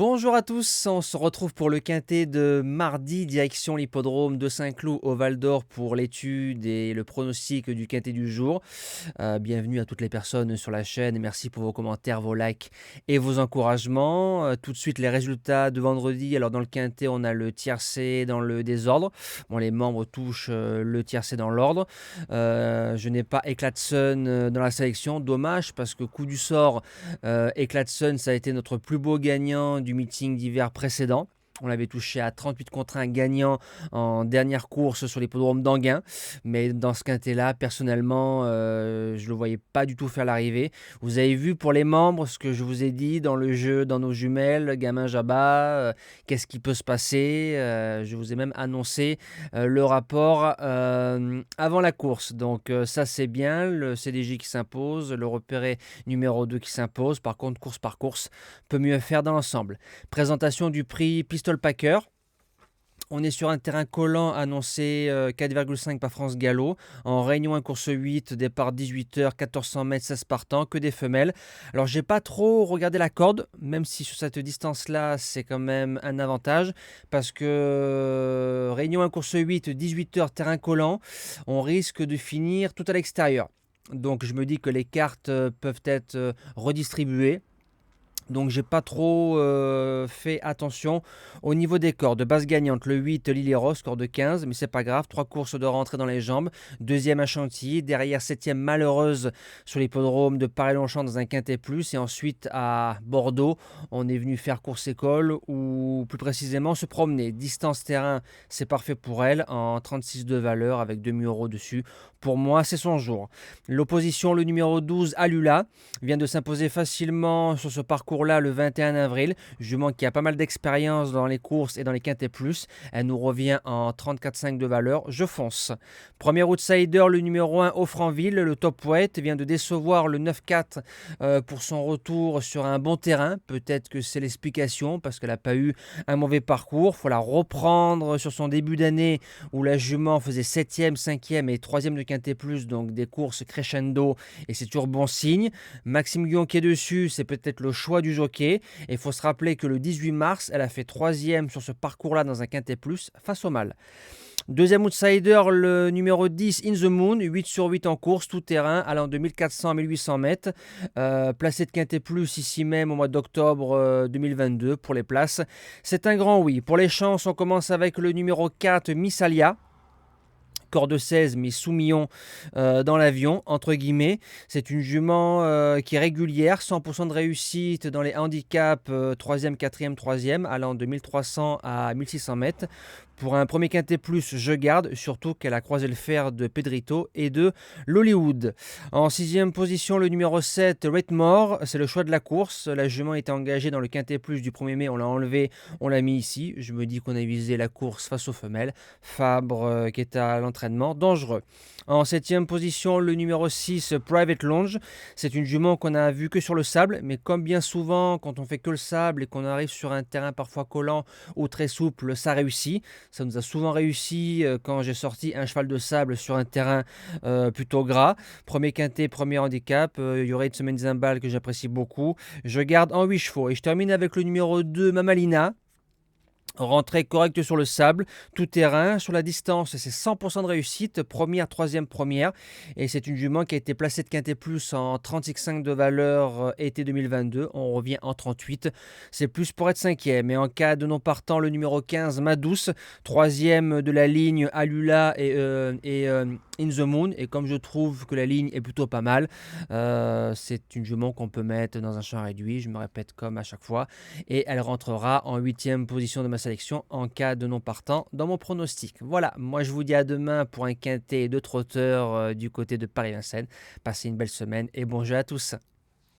Bonjour à tous, on se retrouve pour le quintet de mardi, direction l'hippodrome de Saint-Cloud au Val-d'Or pour l'étude et le pronostic du quintet du jour. Bienvenue à toutes les personnes sur la chaîne et merci pour vos commentaires, vos likes et vos encouragements. Tout de suite les résultats de vendredi. Alors dans le quintet, on a le tiercé dans le désordre. Bon, les membres touchent le tiercé dans l'ordre. Je n'ai pas Eclatson dans la sélection, dommage parce que coup du sort, Eclatson, ça a été notre plus beau gagnant du meeting d'hiver précédent. On l'avait touché à 38 contre 1 gagnant en dernière course sur l'hippodrome d'Anguin. Mais dans ce quintet-là, personnellement, je ne le voyais pas du tout faire l'arrivée. Vous avez vu pour les membres ce que je vous ai dit dans le jeu, dans nos jumelles, gamin Jabba, qu'est-ce qui peut se passer. Je vous ai même annoncé le rapport avant la course. Donc ça c'est bien, le CDJ qui s'impose, le repéré numéro 2 qui s'impose. Par contre, course par course, peut mieux faire dans l'ensemble. Présentation du prix Pistol Packer. On est sur un terrain collant annoncé 4,5 par France Gallo. En Réunion 1 course 8, départ 18h, 1400 mètres, 16 partants, que des femelles. Alors j'ai pas trop regardé la corde, même si sur cette distance-là, c'est quand même un avantage. Parce que Réunion 1 course 8, 18h, terrain collant, on risque de finir tout à l'extérieur. Donc je me dis que les cartes peuvent être redistribuées. Donc j'ai pas trop fait attention au niveau des cordes. Base gagnante, le 8, Lily Rose, corde 15, mais c'est pas grave. 3 courses de rentrée dans les jambes. Deuxième à Chantilly, derrière 7e Malheureuse sur l'hippodrome de Paris-Longchamp dans un quintet plus. Et ensuite à Bordeaux, on est venu faire course école ou plus précisément se promener. Distance terrain, c'est parfait pour elle en 36 de valeur avec 2 000 euros dessus. Pour moi, c'est son jour. L'opposition, le numéro 12, Alula, vient de s'imposer facilement sur ce parcours-là le 21 avril. Jument qui a pas mal d'expérience dans les courses et dans les quintets plus. Elle nous revient en 34,5 de valeur. Je fonce. Premier outsider, le numéro 1, Offranville. Le top weight vient de décevoir le 9-4 pour son retour sur un bon terrain. Peut-être que c'est l'explication parce qu'elle n'a pas eu un mauvais parcours. Il faut la reprendre sur son début d'année où la jument faisait 7e, 5e et 3e de quintet plus. Donc des courses crescendo et c'est toujours bon signe. Maxime Guillon qui est dessus, c'est peut-être le choix du jockey. Et il faut se rappeler que le 18 mars, elle a fait 3e sur ce parcours-là dans un quintet plus face au mâle. Deuxième outsider, le numéro 10, In the Moon, 8 sur 8 en course, tout terrain, allant de 1400 à 1800 mètres. Placé de quintet plus ici même au mois d'octobre 2022 pour les places. C'est un grand oui. Pour les chances, on commence avec le numéro 4, Missalia. Corde 16 mais sous-million dans l'avion, entre guillemets. C'est une jument qui est régulière, 100% de réussite dans les handicaps 3e, 4e, 3e, allant de 1300 à 1600 mètres. Pour un premier quintet plus, je garde, surtout qu'elle a croisé le fer de Pedrito et de l'Hollywood. En 6e position, le numéro 7, Ratemore, c'est le choix de la course. La jument était engagée dans le quintet plus du 1er mai, on l'a enlevé, on l'a mis ici. Je me dis qu'on a visé la course face aux femelles. Fabre qui est à l'entraînement, dangereux. En 7e position, le numéro 6, Private Longe. C'est une jument qu'on a vue que sur le sable, mais comme bien souvent, quand on fait que le sable et qu'on arrive sur un terrain parfois collant ou très souple, ça réussit. Ça nous a souvent réussi quand j'ai sorti un cheval de sable sur un terrain plutôt gras. Premier quintet, premier handicap. Il y aurait une semaine Zimbal que j'apprécie beaucoup. Je garde en 8 chevaux. Et je termine avec le numéro 2, Mamalina. Rentrée correcte sur le sable, tout terrain, sur la distance, c'est 100% de réussite, première, troisième, première. Et c'est une jument qui a été placée de quintet plus en 36,5 de valeur été 2022. On revient en 38. C'est plus pour être cinquième. Et en cas de non partant, le numéro 15, Madouce, troisième de la ligne Alula et In the Moon. Et comme je trouve que la ligne est plutôt pas mal, c'est une jument qu'on peut mettre dans un champ réduit. Je me répète comme à chaque fois. Et elle rentrera en 8e position de ma sélection en cas de non partant dans mon pronostic. Voilà, moi je vous dis à demain pour un quintet de trotteurs du côté de Paris-Vincennes. Passez une belle semaine et bon jeu à tous.